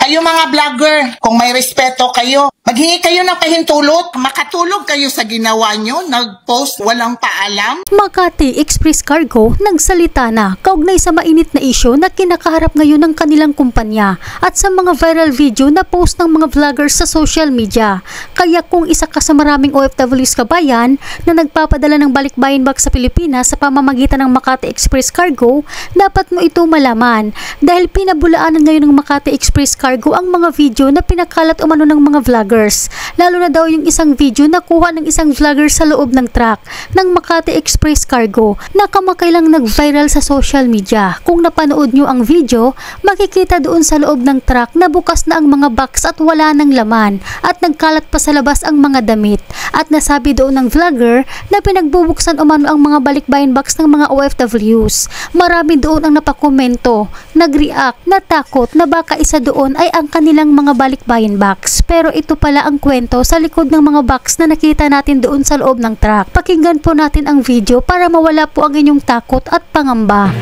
Kayo mga vlogger, kung may respeto kayo, maghingi kayo ng pahintulot, makatulog kayo sa ginawa nyo, nag-post walang paalam. Makati Express Cargo nagsalita na kaugnay sa mainit na isyu na kinakaharap ngayon ng kanilang kumpanya at sa mga viral video na post ng mga vloggers sa social media. Kaya kung isa ka sa maraming OFWs kabayan na nagpapadala ng balikbayan box sa Pilipinas sa pamamagitan ng Makati Express Cargo, dapat mo ito malaman dahil pinabulaanan ngayon ng Makati Express Cargo ang mga video na pinakalat umano ng mga vloggers. Lalo na daw yung isang video na kuha ng isang vlogger sa loob ng truck ng Makati Express Cargo na kamakailang nag-viral sa social media. Kung napanood nyo ang video, makikita doon sa loob ng truck na bukas na ang mga box at wala ng laman at nagkalat pa sa labas ang mga damit. At nasabi doon ng vlogger na pinagbubuksan umano ang mga balikbayan box ng mga OFWs. Marami doon ang napakomento, nag-react, natakot na baka isa doon ay ang kanilang mga balikbayan box. Pero ito pala ang kwento sa likod ng mga box na nakita natin doon sa loob ng truck. Pakinggan po natin ang video para mawala po ang inyong takot at pangamba.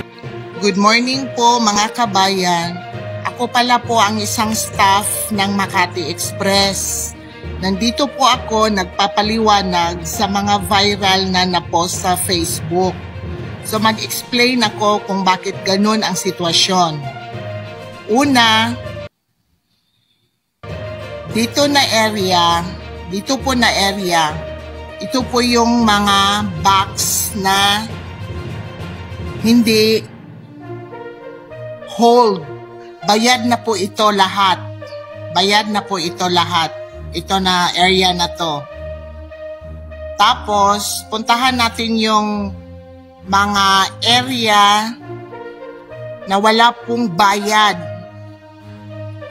Good morning po mga kabayan. Ako pala po ang isang staff ng Makati Express. Nandito po ako nagpapaliwanag sa mga viral na napost sa Facebook. So mag-explain ako kung bakit ganun ang sitwasyon. Una, dito po na area, ito po yung mga box na hindi hold. Bayad na po ito lahat. Bayad na po ito lahat. Ito na area na to. Tapos, puntahan natin yung mga area na wala pong bayad.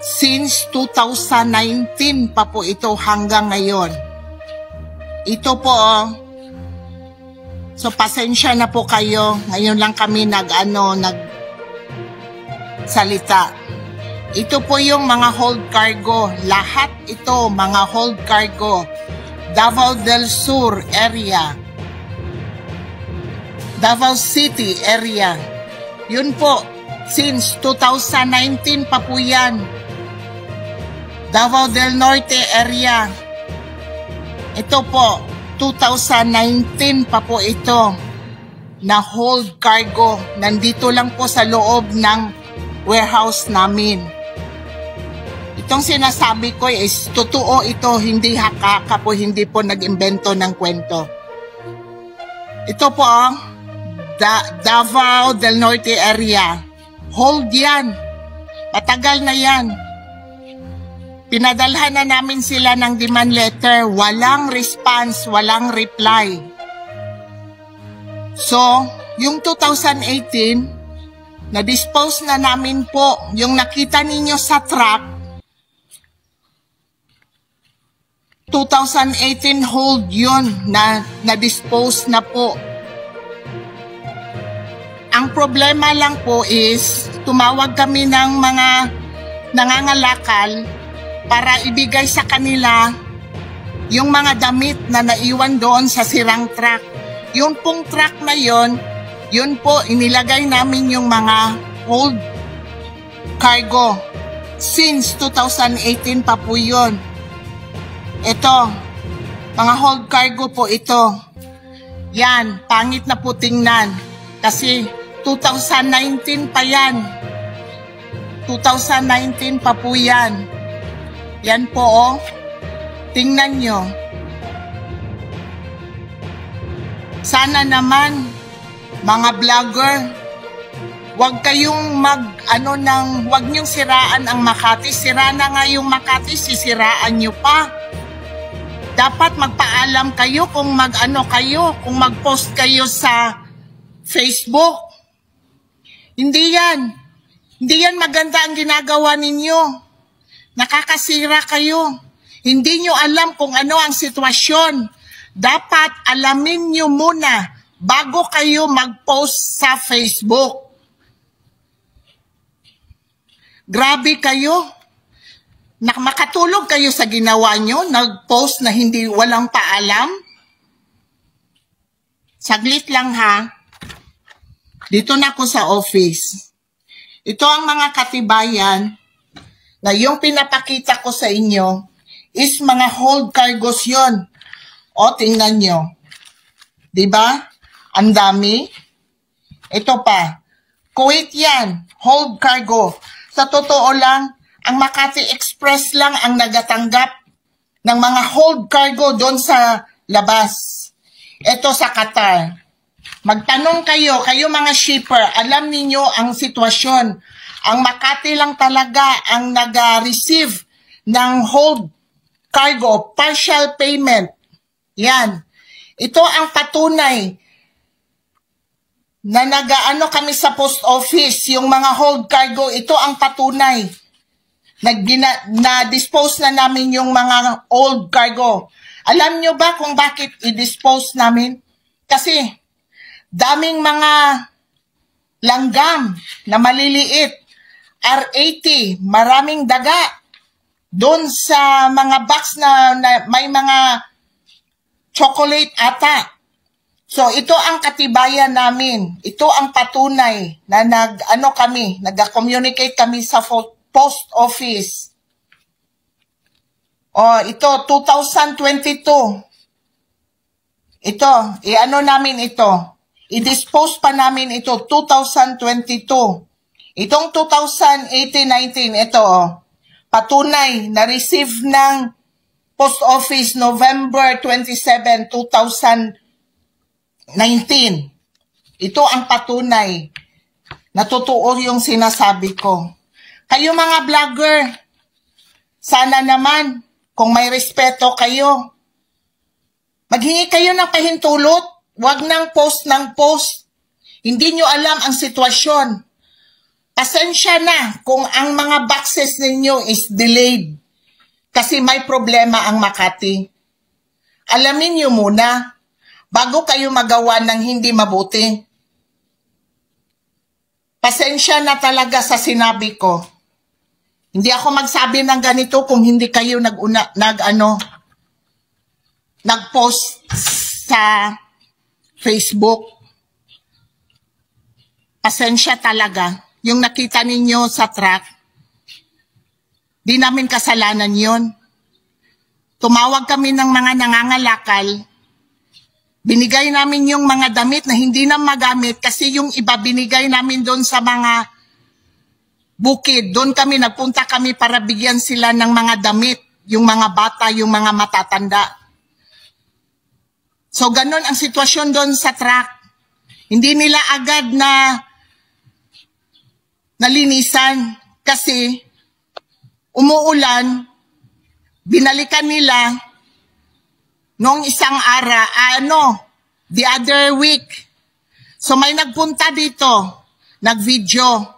Since 2019 pa po ito hanggang ngayon. Ito po, so pasensya na po kayo. Ngayon lang kami nagsalita. Ito po yung mga hold cargo. Lahat ito mga hold cargo. Davao del Sur area. Davao City area. Yun po, since 2019 pa po yan. Davao del Norte area. Ito po, 2019 pa po ito na hold cargo. Nandito lang po sa loob ng warehouse namin. Itong sinasabi ko is totoo ito, hindi hakaka po, hindi po nag-imbento ng kwento. Ito po, Davao del Norte area. Hold yan. Matagal na yan. Pinadalhan na namin sila ng demand letter. Walang response, walang reply. So, yung 2018, na-dispose na namin po. Yung nakita ninyo sa truck, 2018 hold yun na na-dispose na po. Ang problema lang po is, tumawag kami ng mga nangangalakal para ibigay sa kanila yung mga damit na naiwan doon sa sirang truck. Yung pong truck na yon, yun po inilagay namin yung mga hold cargo. Since 2018 pa po yun. Ito, mga hold cargo po ito. Yan, pangit na po tingnan. Kasi 2019 pa yan. 2019 pa po yan. Yan po, oh. Tingnan nyo. Sana naman, mga vlogger, huwag kayong huwag nyong siraan ang Makati. Sira na nga yung Makati, sisiraan nyo pa. Dapat magpaalam kayo kung kung mag-post kayo sa Facebook. Hindi yan maganda ang ginagawa ninyo. Nakakasira kayo. Hindi nyo alam kung ano ang sitwasyon. Dapat alamin nyo muna bago kayo mag-post sa Facebook. Grabe kayo. Makatulog kayo sa ginawa nyo, nag-post na walang paalam. Saglit lang ha. Dito na ako sa office. Ito ang mga katibayan na yung pinapakita ko sa inyo is mga hold cargos yun. O, tingnan nyo. Diba? Ang dami. Ito pa. Kuwait yan. Hold cargo. Sa totoo lang, ang Makati Express lang ang nagatanggap ng mga hold cargo doon sa labas. Ito sa Qatar. Magtanong kayo mga shipper, alam niyo ang sitwasyon. Ang Makati lang talaga ang nag-receive ng hold cargo, partial payment. Yan. Ito ang patunay na nag-ano kami sa post office, yung mga hold cargo, ito ang patunay. Na-dispose na namin yung mga old cargo. Alam nyo ba kung bakit i-dispose namin? Kasi daming mga langgam na maliliit, R80, maraming daga. Doon sa mga box na may mga chocolate ata. So, ito ang katibayan namin. Ito ang patunay na nag-communicate kami sa post office. O, ito, 2022. Ito, i-ano namin ito. I-dispose pa namin ito, 2022. Itong 2018-19, ito, patunay, na-receive ng post office November 27, 2019. Ito ang patunay na totoo yung sinasabi ko. Kayo mga vlogger, sana naman, kung may respeto kayo, maghingi kayo ng pahintulot, wag ng post. Hindi nyo alam ang sitwasyon. Pasensya na kung ang mga boxes ninyo is delayed kasi may problema ang Makati. Alamin nyo muna bago kayo magawa ng hindi mabuti. Pasensya na talaga sa sinabi ko. Hindi ako magsabi ng ganito kung hindi kayo nag-post sa Facebook. Pasensya talaga. Yung nakita ninyo sa truck, di namin kasalanan yon. Tumawag kami ng mga nangangalakal. Binigay namin yung mga damit na hindi na magamit kasi yung iba binigay namin doon sa mga bukid. Doon nagpunta kami para bigyan sila ng mga damit, yung mga bata, yung mga matatanda. So ganun ang sitwasyon doon sa truck. Hindi nila agad na nalinisan kasi umuulan, binalikan nila noong isang the other week. So may nagpunta dito, nag-video.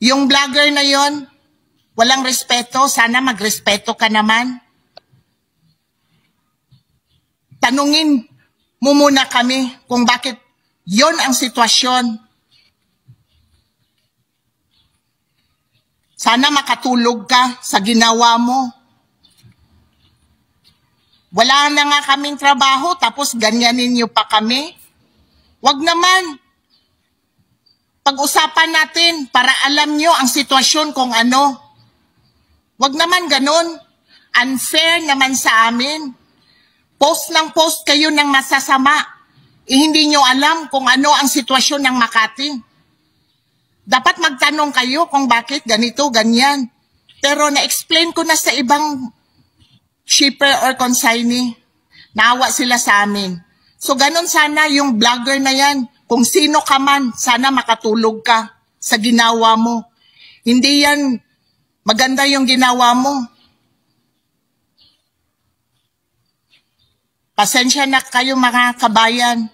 Yung vlogger na yon, walang respeto, sana magrespeto ka naman. Tanungin mo muna kami kung bakit yon ang sitwasyon. Sana makatulog ka sa ginawa mo. Wala na nga kaming trabaho, tapos ganyanin niyo pa kami. Wag naman. Pag-usapan natin para alam niyo ang sitwasyon kung ano. Wag naman ganun. Unfair naman sa amin. Post ng post kayo ng masasama. Hindi niyo alam kung ano ang sitwasyon ng Makati. Dapat magtanong kayo kung bakit ganito, ganyan. Pero na-explain ko na sa ibang shipper or consignee. Naawa sila sa amin. So ganun sana yung vlogger na yan. Kung sino ka man, sana makatulog ka sa ginawa mo. Hindi yan maganda yung ginawa mo. Pasensya na kayo mga kabayan.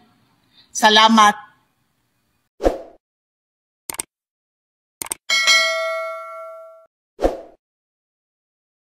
Salamat.